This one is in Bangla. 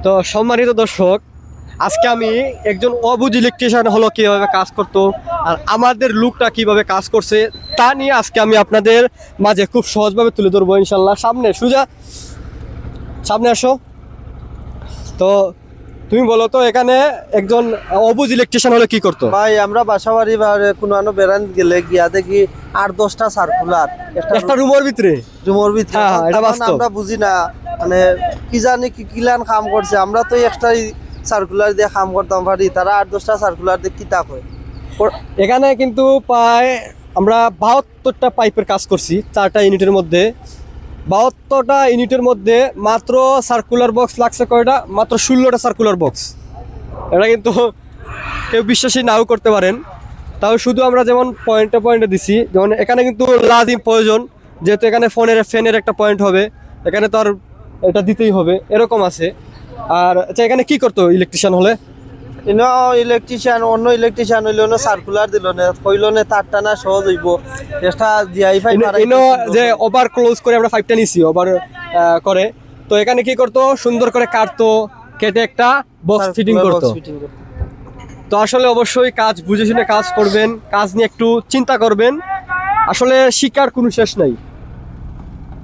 তো সম্মানিত দর্শক, আজকে আমি একজন অবুঝ ইলেকট্রিশিয়ান হলো কিভাবে কাজ করতো আর আমাদের লুকটা কিভাবে কাজ করছে তা নিয়ে আজকে আমি আপনাদের মাঝে খুব সহজভাবে তুলে ধরবো ইনশাল্লাহ। সামনে সুজা, সামনে আসো। তো তুমি বলো তো, এখানে একজন অবুঝ ইলেকট্রিশিয়ান হলে কি করতো? ভাই আমরা বাসাবাড়ি বা কোনো বেড়ান গেলে গিয়া দেখি 8-10টা সার্কুলার একটা রুমের ভিতরে। রুমের ভিতরে। হ্যাঁ, এটা তখন বাস্তব। আমরা বুঝি না মানে কি জানি কি কিলান কাম করছে, আমরা তো একটাই সার্কুলার দিয়ে কাম করতাম পারি, তারা 8-10টা সার্কুলার দিয়ে কিতা হয়। এখানে কিন্তু প্রায় আমরা 72টা পাইপের কাজ করছি 4টা ইউনিটের মধ্যে। 72টা ইউনিটের মধ্যে মাত্র সার্কুলার বক্স লাগছে কয়টা? মাত্র 16টা সার্কুলার বক্স। এটা কিন্তু কেউ বিশ্বাসই নাও করতে পারেন। তাও শুধু আমরা যেমন পয়েন্টে পয়েন্টে দিছি, যেমন এখানে কিন্তু লাজিম প্রয়োজন, যেহেতু এখানে ফ্যানের একটা পয়েন্ট হবে, এখানে তো আর এটা দিতেই হবে, এরকম আছে। আর আচ্ছা, এখানে কি করতো ইলেকট্রিশিয়ান হলে? ইলেকট্রিশিয়ান অন্য ইলেকট্রিশিয়ান হইল না, সার্কুলার দিল না, কইল না তার টানা সহজ হইব, এটা জিআই ফাই যে ওভার ক্লোজ করে আমরা 5টা নিছি ওভার করে। তো এখানে কি করতো, সুন্দর করে কাটতো, কেটে একটা বক্স ফিটিং করতো। তো আসলে অবশ্যই কাজ বুঝে শুনে কাজ করবেন, কাজ নিয়ে একটু চিন্তা করবেন, আসলে শিকার কোনো শেষ নাই।